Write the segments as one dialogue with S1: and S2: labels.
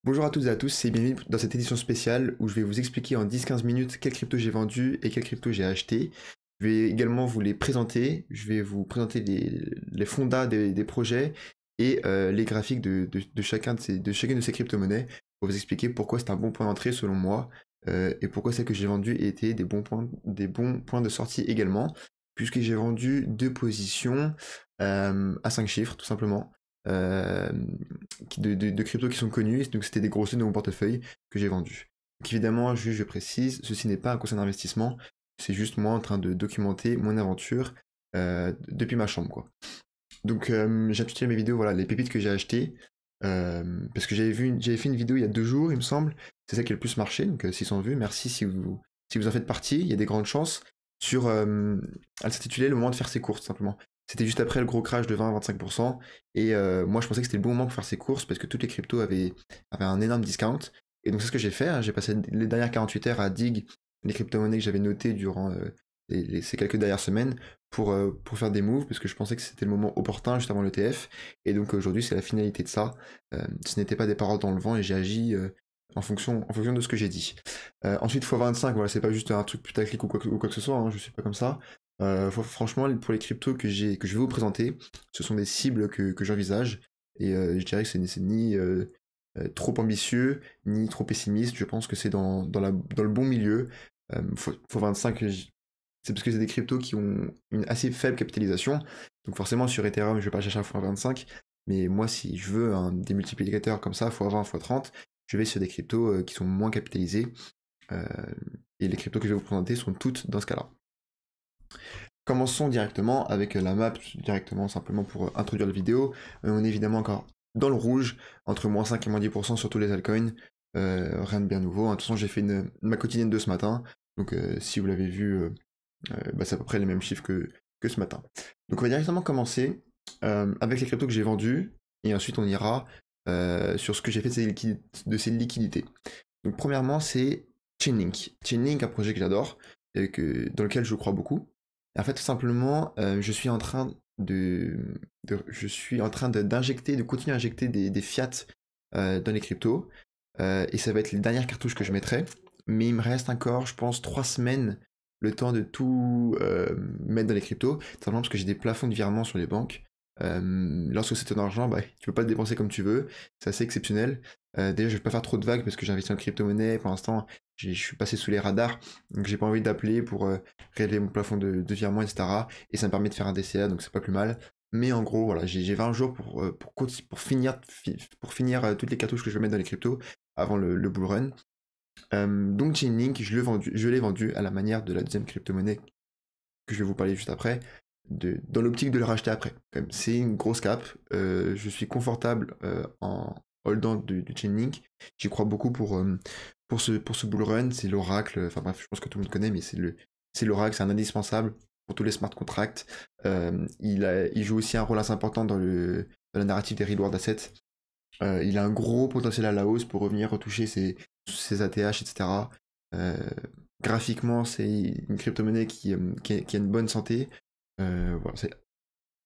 S1: Bonjour à toutes et à tous et bienvenue dans cette édition spéciale où je vais vous expliquer en 10-15 minutes quelles cryptos j'ai vendues et quelles cryptos j'ai achetées. Je vais également vous les présenter, je vais vous présenter les fondas des projets et les graphiques de chacune de ces crypto-monnaies pour vous expliquer pourquoi c'est un bon point d'entrée selon moi et pourquoi celles que j'ai vendues étaient des bons points de sortie également, puisque j'ai vendu deux positions à 5 chiffres tout simplement. Euh, de cryptos qui sont connus, donc c'était des grosses de mon portefeuille que j'ai vendu. Donc évidemment, je précise, ceci n'est pas un conseil d'investissement, c'est juste moi en train de documenter mon aventure depuis ma chambre, quoi. Donc j'ai intitulé mes vidéos, voilà, les pépites que j'ai achetées, parce que j'avais fait une vidéo il y a 2 jours, il me semble, c'est celle qui a le plus marché, donc 600 vues, merci si vous en faites partie, il y a des grandes chances, elle s'intitulait Le moment de faire ses courses, simplement. C'était juste après le gros crash de 20-25%, et moi je pensais que c'était le bon moment pour faire ses courses, parce que toutes les cryptos avaient un énorme discount, et donc c'est ce que j'ai fait, hein. J'ai passé les dernières 48 heures à dig les crypto-monnaies que j'avais notées durant ces quelques dernières semaines, pour faire des moves, parce que je pensais que c'était le moment opportun juste avant l'ETF, et donc aujourd'hui c'est la finalité de ça. Ce n'était pas des paroles dans le vent, et j'ai agi en fonction de ce que j'ai dit. Ensuite x25, voilà, c'est pas juste un truc putaclic ou quoi que ce soit, hein, je suis pas comme ça. Franchement, pour les cryptos que je vais vous présenter, ce sont des cibles que j'envisage, et je dirais que c'est ni trop ambitieux, ni trop pessimiste, je pense que c'est dans le bon milieu. x25, c'est parce que c'est des cryptos qui ont une assez faible capitalisation. Donc forcément sur Ethereum, je vais pas chercher un x25, mais moi si je veux des multiplicateurs comme ça, x20, x30, je vais sur des cryptos qui sont moins capitalisés. Euh, et les cryptos que je vais vous présenter sont toutes dans ce cas-là. Commençons directement avec la map, directement simplement pour introduire la vidéo. On est évidemment encore dans le rouge, entre moins 5 et moins 10% sur tous les altcoins. Rien de bien nouveau, hein. De toute façon j'ai fait ma quotidienne de ce matin, donc si vous l'avez vu, c'est à peu près les mêmes chiffres que ce matin. Donc on va directement commencer avec les cryptos que j'ai vendus, et ensuite on ira sur ce que j'ai fait de ces liquidités. Donc premièrement c'est Chainlink. Chainlink, un projet que j'adore, dans lequel je crois beaucoup. Et en fait tout simplement je suis en train d'injecter, de continuer à injecter des fiat dans les cryptos, et ça va être les dernières cartouches que je mettrai, mais il me reste encore je pense 3 semaines le temps de tout mettre dans les cryptos, simplement parce que j'ai des plafonds de virement sur les banques. Lorsque c'est ton argent, tu peux pas le dépenser comme tu veux, c'est assez exceptionnel. Déjà, je vais pas faire trop de vagues parce que j'ai investi en crypto-monnaie, pour l'instant, je suis passé sous les radars, donc j'ai pas envie d'appeler pour relever mon plafond de virement, etc. Et ça me permet de faire un DCA, donc c'est pas plus mal. Mais en gros, voilà, j'ai 20 jours pour finir toutes les cartouches que je vais mettre dans les cryptos avant le bull run. Donc Chainlink, je l'ai vendu à la manière de la deuxième crypto-monnaie que je vais vous parler juste après, dans l'optique de le racheter après. C'est une grosse cap, je suis confortable en holdant du Chainlink, j'y crois beaucoup pour ce bull run, c'est l'oracle, enfin bref, je pense que tout le monde connaît, mais c'est l'oracle, c'est un indispensable pour tous les smart contracts. Il joue aussi un rôle assez important dans la narrative des reward assets. Il a un gros potentiel à la hausse pour revenir retoucher ses ATH, etc. Graphiquement, c'est une crypto-monnaie qui a une bonne santé. Voilà,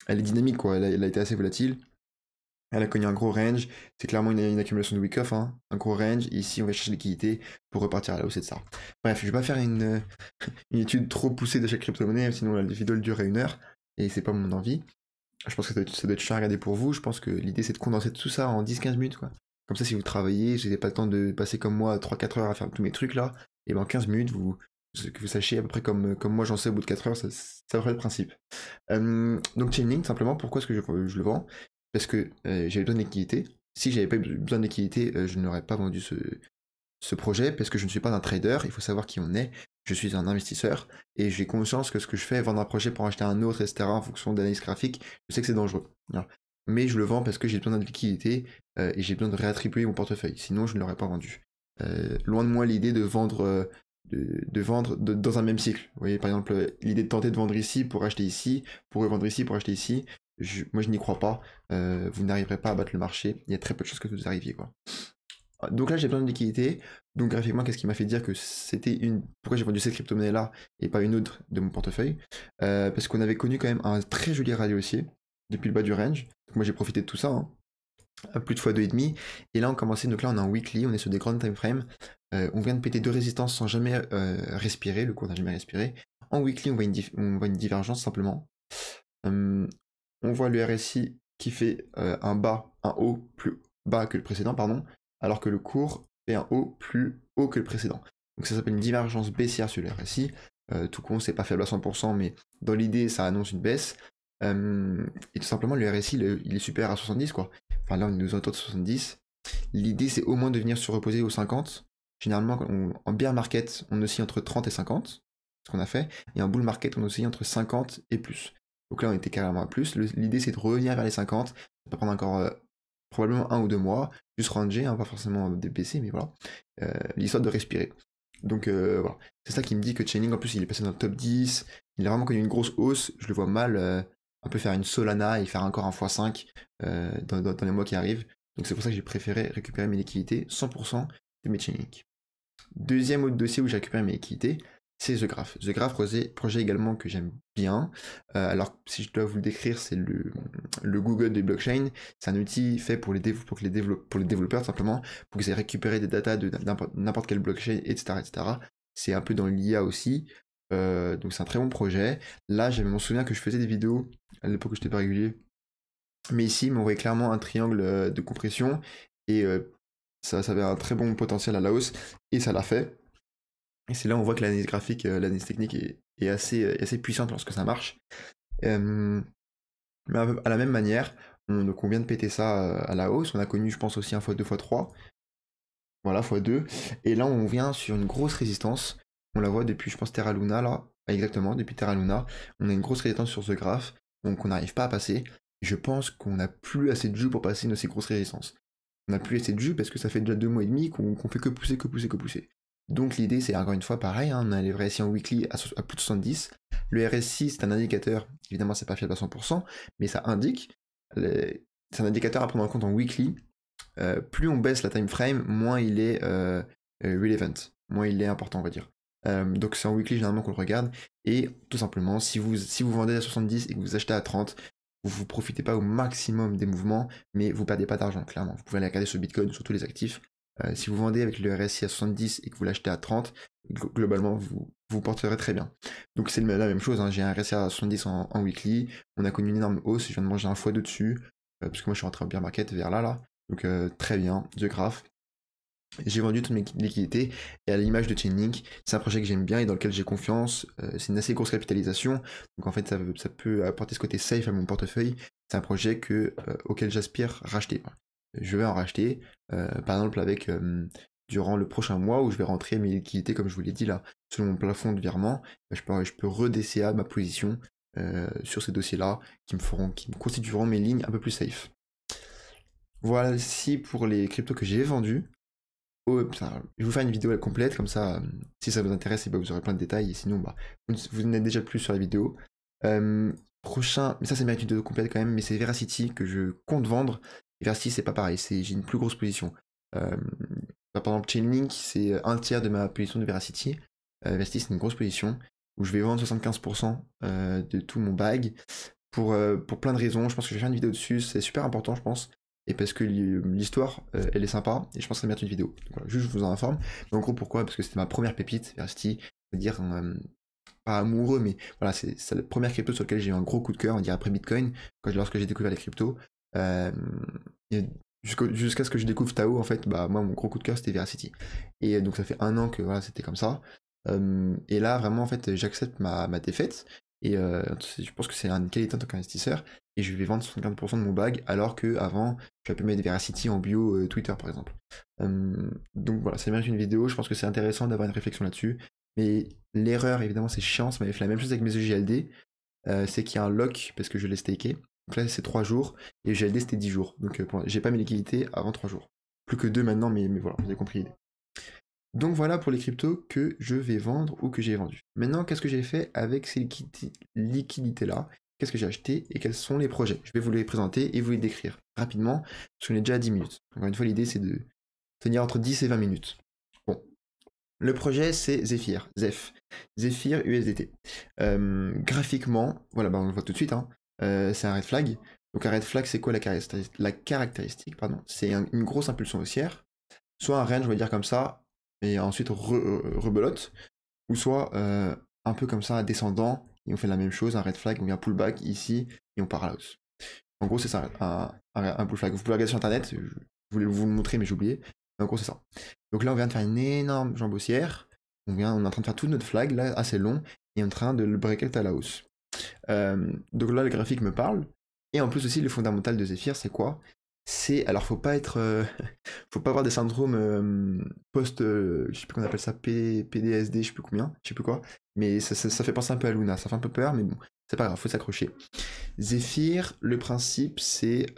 S1: elle est dynamique, quoi. Elle a été assez volatile. Elle a connu un gros range. C'est clairement une accumulation de week-off, hein. Un gros range. Et ici, on va chercher liquidité pour repartir à la hausse et de ça. Bref, je vais pas faire une étude trop poussée de chaque crypto-monnaie, sinon la vidéo durerait 1 heure. Et c'est pas mon envie. Je pense que ça doit être chiant à regarder pour vous. Je pense que l'idée, c'est de condenser tout ça en 10-15 minutes, quoi. Comme ça, si vous travaillez, j'ai pas le temps de passer comme moi 3-4 heures à faire tous mes trucs là, et ben en 15 minutes, que vous sachiez à peu près comme moi j'en sais au bout de 4 heures, ça devrait le principe. Donc Chainlink, simplement, pourquoi est-ce que je le vends? Parce que j'avais besoin de liquidité. Si j'avais pas eu besoin de liquidité, je n'aurais pas vendu ce projet, parce que je ne suis pas un trader, il faut savoir qui on est. Je suis un investisseur, et j'ai conscience que ce que je fais, vendre un projet pour acheter un autre, etc., en fonction d'analyse graphique, je sais que c'est dangereux. Voilà. Mais je le vends parce que j'ai besoin de liquidité, et j'ai besoin de réattribuer mon portefeuille, sinon je ne l'aurais pas vendu. Loin de moi l'idée de vendre dans un même cycle. Vous voyez, par exemple, l'idée de tenter de vendre ici pour acheter ici, pour revendre ici pour acheter ici, moi je n'y crois pas. Vous n'arriverez pas à battre le marché, il y a très peu de choses que vous arriviez, quoi. Donc là j'ai besoin de liquidité, donc graphiquement qu'est-ce qui m'a fait dire que pourquoi j'ai vendu cette crypto-monnaie là et pas une autre de mon portefeuille, parce qu'on avait connu quand même un très joli rallye haussier depuis le bas du range, donc moi j'ai profité de tout ça, hein. à plus de fois 2,5. Et là, on commençait, donc là, on est en weekly, on est sur des grandes time frames. On vient de péter 2 résistances sans jamais respirer, le cours n'a jamais respiré. En weekly, on voit une divergence simplement. On voit le RSI qui fait un haut plus bas que le précédent, pardon, alors que le cours fait un haut plus haut que le précédent. Donc ça s'appelle une divergence baissière sur le RSI. Tout con, c'est pas faible à 100%, mais dans l'idée, ça annonce une baisse. Et tout simplement, le RSI, il est supérieur à 70, quoi. Enfin, là, on est aux alentours de 70. L'idée, c'est au moins de venir se reposer aux 50. Généralement, en bear market, on oscille entre 30 et 50, ce qu'on a fait. Et en bull market, on oscille entre 50 et plus. Donc là, on était carrément à plus. L'idée, c'est de revenir vers les 50. Ça va prendre encore probablement 1 ou 2 mois. Juste ranger, hein, pas forcément baisser, mais voilà. L'histoire de respirer. Donc voilà. C'est ça qui me dit que Chainlink, en plus, il est passé dans le top 10. Il a vraiment connu une grosse hausse. Je le vois mal un peu faire une Solana et faire encore un x5 dans les mois qui arrivent. Donc c'est pour ça que j'ai préféré récupérer mes liquidités 100% de mes Chainlink. Deuxième autre dossier où j'ai récupéré mes liquidités, c'est The Graph. The Graph, projet également que j'aime bien. Alors, si je dois vous le décrire, c'est le Google des blockchains. C'est un outil fait pour les développeurs, simplement, pour qu'ils aient récupéré des datas de n'importe quelle blockchain, etc., etc. C'est un peu dans l'IA aussi. Donc c'est un très bon projet. Là, je me souviens que je faisais des vidéos à l'époque où j'étais pas régulier. Mais ici, il m'envoyait clairement un triangle de compression. Et ça avait un très bon potentiel à la hausse. Et ça l'a fait. Et c'est là où on voit que l'analyse graphique, l'analyse technique est assez puissante lorsque ça marche. Mais à la même manière, donc on vient de péter ça à la hausse. On a connu, je pense, aussi un x2, x3. Voilà, x2. Et là, on vient sur une grosse résistance. On la voit depuis, je pense, Terra Luna, là. Exactement, depuis Terra Luna. On a une grosse résistance sur ce graphe. Donc on n'arrive pas à passer. Je pense qu'on n'a plus assez de jus pour passer une aussi grosse résistance. On n'a plus assez de jus parce que ça fait déjà 2 mois et demi qu'on fait que pousser, que pousser, que pousser. Donc l'idée, c'est encore une fois pareil, hein, on a les RSI en weekly à plus de 70. Le RSI, c'est un indicateur, évidemment, c'est pas fiable à 100%, mais ça indique, c'est un indicateur à prendre en compte en weekly. Plus on baisse la time frame, moins il est relevant, moins il est important, on va dire. Donc c'est en weekly généralement qu'on le regarde. Et tout simplement, si vous vendez à 70 et que vous achetez à 30, vous profitez pas au maximum des mouvements, mais vous perdez pas d'argent, clairement. Vous pouvez aller regarder sur Bitcoin, sur tous les actifs. Si vous vendez avec le RSI à 70 et que vous l'achetez à 30, globalement, vous porterez très bien. Donc c'est la même chose, hein. J'ai un RSI à 70 en weekly, on a connu une énorme hausse, je viens de manger un x2 dessus, parce que moi je suis rentré en bear market vers là. Donc très bien, The Graph. J'ai vendu toutes mes liquidités, et à l'image de Chainlink, c'est un projet que j'aime bien et dans lequel j'ai confiance. C'est une assez grosse capitalisation, donc en fait ça peut apporter ce côté safe à mon portefeuille. C'est un projet auquel j'aspire racheter. Je vais en racheter, par exemple avec durant le prochain mois où je vais rentrer mes liquidités, comme je vous l'ai dit là, selon mon plafond de virement, je peux re-DCA ma position sur ces dossiers-là qui me constitueront mes lignes un peu plus safe. Voici pour les cryptos que j'ai vendus. Oh, putain, je vais vous faire une vidéo complète, comme ça, si ça vous intéresse, bah, vous aurez plein de détails, et sinon, bah, vous en êtes déjà plus sur la vidéo. Prochain, mais ça c'est mérite une vidéo complète quand même, mais c'est Veracity que je compte vendre. Veracity, c'est pas pareil, j'ai une plus grosse position. Par exemple, Chainlink, c'est un tiers de ma position de Veracity. Veracity, c'est une grosse position, où je vais vendre 75% de tout mon bag, pour plein de raisons. Je pense que je vais faire une vidéo dessus, c'est super important, je pense. Et parce que l'histoire, elle est sympa, et je pense que ça mérite une vidéo. Donc, voilà, juste je vous en informe. Mais en gros, pourquoi? Parce que c'était ma première pépite, Veracity. Je veux dire, pas amoureux, mais voilà, c'est la première crypto sur laquelle j'ai eu un gros coup de cœur, on dirait après Bitcoin, lorsque j'ai découvert les cryptos. Jusqu'à ce que je découvre Tao, en fait, bah moi, mon gros coup de cœur, c'était Veracity. Et donc ça fait 1 an que voilà, c'était comme ça. Et là, vraiment, en fait, j'accepte ma défaite. Et je pense que c'est une qualité en tant qu'investisseur. Et je vais vendre 75% de mon bag, alors que avant, je pu mettre Veracity en bio Twitter, par exemple. Donc voilà, ça mérite une vidéo. Je pense que c'est intéressant d'avoir une réflexion là-dessus. Mais l'erreur, évidemment, c'est chiant. Ça m'avait fait la même chose avec mes EGLD. C'est qu'il y a un lock, parce que je l'ai staké. Donc là, c'est 3 jours. Et EGLD, c'était 10 jours. Donc j'ai pas mes liquidités avant 3 jours. Plus que 2 maintenant, mais voilà, vous avez compris l'idée. Donc voilà pour les cryptos que je vais vendre ou que j'ai vendu. Maintenant, qu'est-ce que j'ai fait avec ces liquidités-là? Qu'est-ce que j'ai acheté et quels sont les projets? Je vais vous les présenter et vous les décrire rapidement, parce qu'on est déjà à 10 minutes. Encore une fois, l'idée c'est de tenir entre 10 et 20 minutes. Bon. Le projet c'est Zephyr, Zephyr USDT. Graphiquement, voilà, bah on le voit tout de suite, hein. C'est un red flag. Donc un red flag, c'est quoi la caractéristique, pardon, c'est une grosse impulsion haussière, soit un range, on va dire comme ça, et ensuite rebelote, ou soit un peu comme ça, descendant, et on fait la même chose, un red flag, on vient pullback ici, et on part à la hausse. En gros, c'est ça, un pull flag. Vous pouvez regarder sur internet, je voulais vous le montrer, mais j'ai oublié. Mais en gros, c'est ça. Donc là, on vient de faire une énorme jambe haussière. On est en train de faire tout notre flag, là, assez long, et on est en train de le breakout à la hausse. Donc là, le graphique me parle. Et en plus aussi, le fondamental de Zephyr, c'est quoi? C'est, alors faut pas être, faut pas avoir des syndromes post, je sais plus comment on appelle ça, PDSD, je sais plus combien, je sais plus quoi, mais ça fait penser un peu à Luna, ça fait un peu peur, mais bon, c'est pas grave, faut s'accrocher. Zephyr, le principe, c'est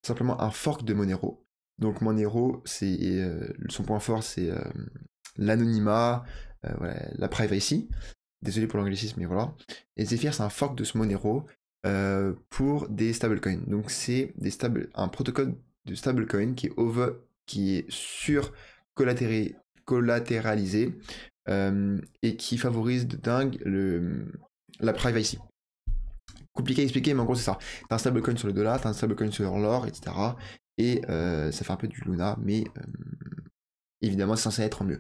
S1: simplement un fork de Monero. Donc Monero, son point fort, c'est l'anonymat, voilà, la privacy. Désolé pour l'anglicisme, mais voilà. Et Zephyr, c'est un fork de ce Monero pour des stablecoins. Donc c'est un protocole de stablecoin qui est sur collatéralisé et qui favorise de dingue la privacy. Compliqué à expliquer, mais en gros c'est ça. T'as un stablecoin sur le dollar, t'as un stablecoin sur l'or, etc. Et ça fait un peu du Luna, mais évidemment c'est censé être en mieux.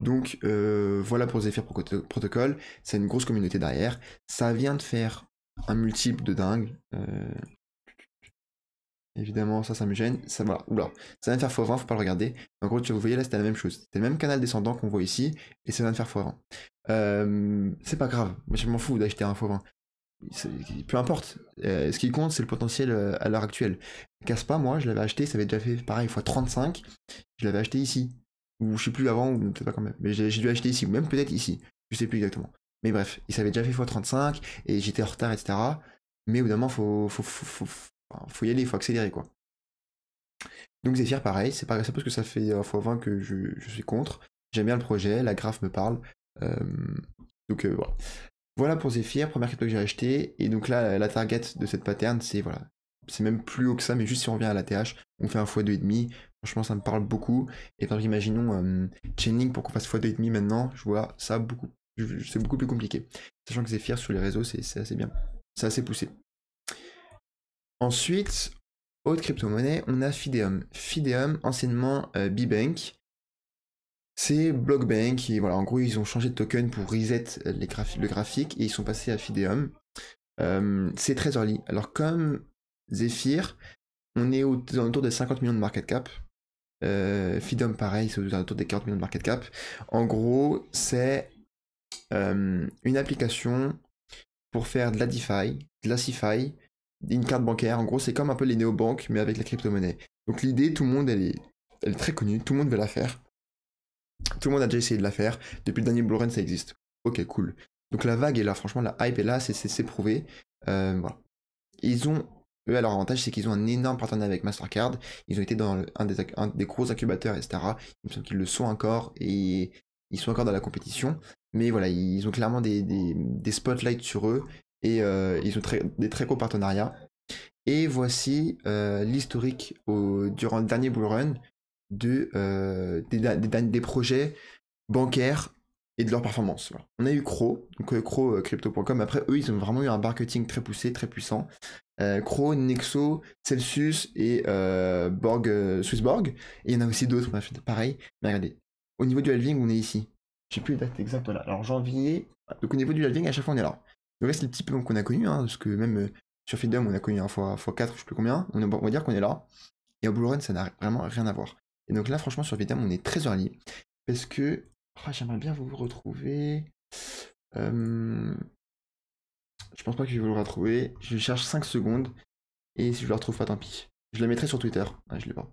S1: Donc voilà pour Zephyr Protocol, c'est une grosse communauté derrière. Ça vient de faire un multiple de dingue. Évidemment, ça me gêne. Ça, voilà, oula. Ça vient de faire x20, faut pas le regarder. En gros, vous voyez là, c'était la même chose. C'était le même canal descendant qu'on voit ici, et ça vient de faire x20. C'est pas grave, moi je m'en fous d'acheter un x20. Peu importe. Ce qui compte, c'est le potentiel à l'heure actuelle. Caspa, moi, je l'avais acheté, ça avait déjà fait pareil, x35. Je l'avais acheté ici. Ou je sais plus avant, ou peut-être pas quand même. Mais j'ai dû acheter ici, ou même peut-être ici. Je sais plus exactement. Mais bref, il s'avait déjà fait x35, et j'étais en retard, etc. Mais au bout d'un moment, faut y aller, faut accélérer, quoi. Donc Zephyr, pareil, c'est pas parce que ça fait x20 que je suis contre. J'aime bien le projet, la graphe me parle. Euh, donc voilà. Voilà pour Zephyr, première crypto que j'ai acheté. Et donc là, la target de cette pattern, c'est voilà. C'est même plus haut que ça, mais juste si on revient à la TH, on fait un x2,5. Franchement, ça me parle beaucoup. Et par exemple, imaginons Chainlink pour qu'on fasse x2,5 maintenant, je vois ça beaucoup. C'est beaucoup plus compliqué. Sachant que Zephyr sur les réseaux, c'est assez bien. C'est assez poussé. Ensuite, autre crypto-monnaie, on a Fideum. Fideum, anciennement B-Bank. C'est Blockbank, et voilà, en gros, ils ont changé de token pour reset le graphique, et ils sont passés à Fideum. C'est très early. Alors, comme Zephyr, on est autour des 50 millions de market cap. Fideum, pareil, c'est autour des 40 millions de market cap. En gros, c'est une application pour faire de la DeFi, de la CeFi, une carte bancaire. En gros, c'est comme un peu les néobanques, mais avec la crypto-monnaie. Donc l'idée, tout le monde, elle est très connue, tout le monde veut la faire. Tout le monde a déjà essayé de la faire. Depuis le dernier Bull Run, ça existe. Ok, cool. Donc la vague est là, franchement, la hype est là, c'est prouvé. Voilà. Ils ont, eux, à leur avantage, c'est qu'ils ont un énorme partenariat avec Mastercard. Ils ont été dans un des gros incubateurs, etc. Il me semble qu'ils le sont encore, et ils sont encore dans la compétition. Mais voilà, ils ont clairement des spotlights sur eux, et ils ont des très gros partenariats. Et voici l'historique durant le dernier Bull Run des projets bancaires et de leur performance. Voilà. On a eu Crow, donc Crypto.com. Après, eux, ils ont vraiment eu un marketing très poussé, très puissant. Crow, Nexo, Celsius et Swissborg. Et il y en a aussi d'autres, on a fait pareil. Mais regardez, au niveau du halving, on est ici. Je sais plus la date exacte, là. Alors janvier, donc au niveau du halving, à chaque fois on est là. Le reste, c'est le petit peu qu'on a connu, hein, parce que même sur Fidelum, on a connu un x4, je sais plus combien. On va dire qu'on est là. Et au Bull Run, ça n'a vraiment rien à voir. Et donc là, franchement, sur Fidelum, on est très early. Parce que j'aimerais bien vous retrouver. Je pense pas que je vais vous le retrouver. Je cherche 5 secondes. Et si je le retrouve pas, tant pis. Je la mettrai sur Twitter. Ah, je l'ai pas.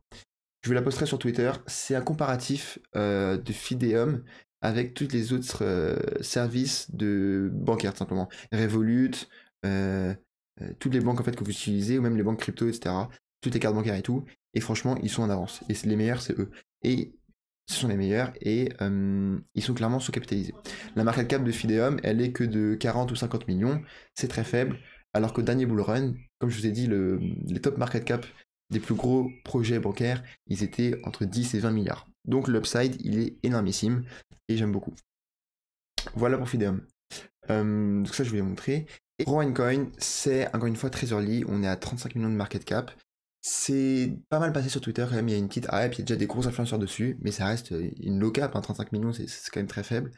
S1: Je vous la posterai sur Twitter. C'est un comparatif de Fideum avec tous les autres services de bancaires, tout simplement. Revolut, toutes les banques en fait que vous utilisez, ou même les banques crypto, etc. Toutes les cartes bancaires et tout. Et franchement, ils sont en avance. Et les meilleurs, c'est eux. Et ce sont les meilleurs, et ils sont clairement sous-capitalisés. La market cap de Fideum, elle est que de 40 ou 50 millions. C'est très faible. Alors qu'au dernier Bull Run, comme je vous ai dit, les top market cap des plus gros projets bancaires, ils étaient entre 10 et 20 milliards. Donc l'upside, il est énormissime, et j'aime beaucoup. Voilà pour Fideum. Donc ça, je voulais montrer. Et Rowan Coin, c'est encore une fois très early, on est à 35 millions de market cap. C'est pas mal passé sur Twitter quand même, il y a une petite hype, il y a déjà des gros influenceurs dessus, mais ça reste une low cap, hein, 35 millions c'est quand même très faible.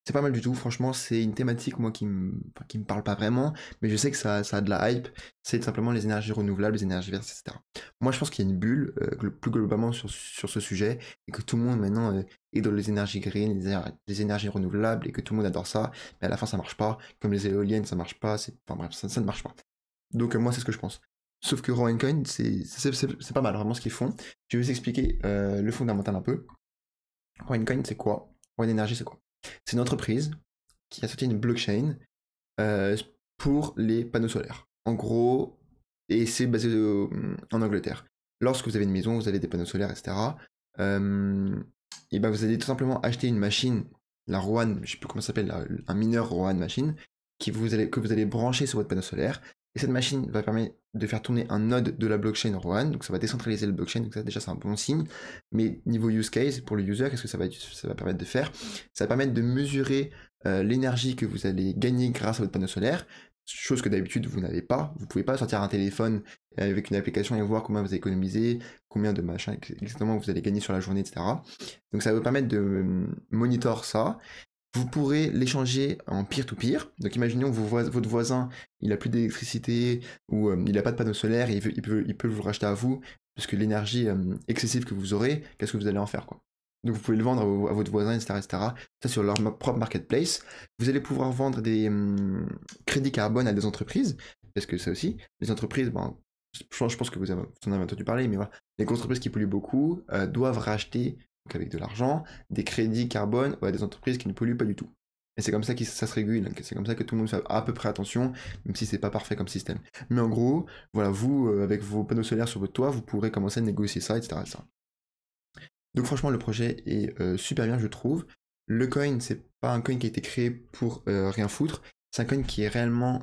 S1: C'est pas mal du tout, franchement, c'est une thématique moi qui me parle pas vraiment, mais je sais que ça a de la hype, c'est simplement les énergies renouvelables, les énergies vertes, etc. Moi je pense qu'il y a une bulle plus globalement sur ce sujet, et que tout le monde maintenant est dans les énergies green, les énergies renouvelables, et que tout le monde adore ça, mais à la fin ça marche pas, comme les éoliennes ça marche pas, enfin bref, ça ne marche pas. Donc moi c'est ce que je pense. Sauf que Raw Coin, c'est pas mal vraiment ce qu'ils font. Je vais vous expliquer le fondamental un peu. Raw Coin c'est quoi? Raw Energy c'est quoi? C'est une entreprise qui a sorti une blockchain euh, pour les panneaux solaires. En gros, et c'est basé en Angleterre. Lorsque vous avez une maison, vous avez des panneaux solaires, etc. Et ben vous allez tout simplement acheter une machine, la Rowan, je sais plus comment ça s'appelle, un mineur Rowan machine, que vous allez brancher sur votre panneau solaire. Et cette machine va permettre de faire tourner un node de la blockchain Rowan, donc ça va décentraliser le blockchain, donc ça déjà c'est un bon signe. Mais niveau use case, pour le user, qu'est-ce que ça va permettre de faire? Ça va permettre de mesurer l'énergie que vous allez gagner grâce à votre panneau solaire, chose que d'habitude vous n'avez pas. Vous pouvez pas sortir un téléphone avec une application et voir combien vous avez économisé, combien de machins exactement vous allez gagner sur la journée, etc. Donc ça va vous permettre de monitor ça. Vous pourrez l'échanger en peer-to-peer. Donc imaginons que votre voisin, il a plus d'électricité ou il n'a pas de panneau solaire et il peut vous le racheter à vous, parce que l'énergie excessive que vous aurez, qu'est-ce que vous allez en faire quoi. Donc vous pouvez le vendre à votre voisin, etc., etc. Ça sur leur propre marketplace. Vous allez pouvoir vendre des crédits carbone à des entreprises, parce que ça aussi, les entreprises, ben, je pense que vous en avez entendu parler, mais voilà, les entreprises qui polluent beaucoup doivent racheter, donc avec de l'argent, des crédits carbone à des entreprises qui ne polluent pas du tout. Et c'est comme ça que ça se régule, c'est comme ça que tout le monde fait à peu près attention, même si c'est pas parfait comme système. Mais en gros, voilà, vous, avec vos panneaux solaires sur votre toit, vous pourrez commencer à négocier ça, etc. etc. Donc franchement, le projet est super bien, je trouve. Le coin, c'est pas un coin qui a été créé pour rien foutre, c'est un coin qui est réellement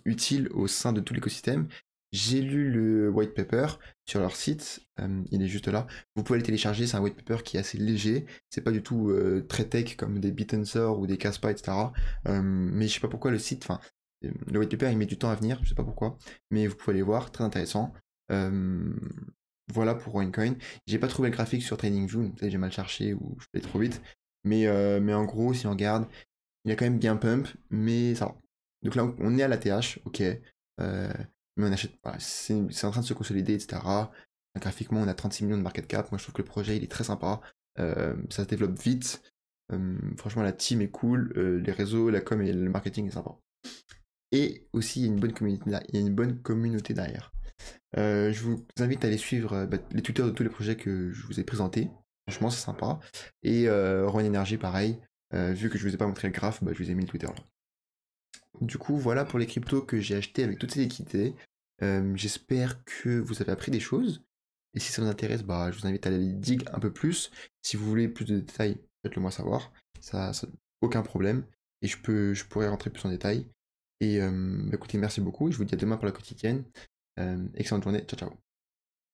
S1: utile au sein de tout l'écosystème. J'ai lu le white paper sur leur site, il est juste là. Vous pouvez le télécharger, c'est un white paper qui est assez léger, c'est pas du tout très tech comme des BitTensor ou des Caspa, etc. Mais je sais pas pourquoi le site, enfin, le white paper il met du temps à venir, je sais pas pourquoi, mais vous pouvez aller voir, très intéressant. Voilà pour OneCoin. J'ai pas trouvé le graphique sur TradingView, peut-être j'ai mal cherché ou je vais trop vite. Mais en gros, si on regarde, il a quand même bien pump, mais ça va. Donc là, on est à la TH, ok. Mais on achète. Voilà, c'est en train de se consolider, etc. Graphiquement, on a 36 millions de market cap. Moi, je trouve que le projet, il est très sympa. Ça se développe vite. Franchement, la team est cool. Les réseaux, la com et le marketing est sympa. Et aussi, il y a une bonne communauté, il y a une bonne communauté derrière. Je vous invite à aller suivre les Twitter de tous les projets que je vous ai présentés. Franchement, c'est sympa. Et Rowan Energy, pareil. Vu que je vous ai pas montré le graphe, je vous ai mis le Twitter là. Du coup, voilà pour les cryptos que j'ai achetés avec toutes ces liquidités. J'espère que vous avez appris des choses. Et si ça vous intéresse, je vous invite à aller dig un peu plus. Si vous voulez plus de détails, faites-le moi savoir. Ça aucun problème. Et je pourrais rentrer plus en détail. Et écoutez, merci beaucoup. Je vous dis à demain pour la quotidienne. Excellente journée. Ciao, ciao.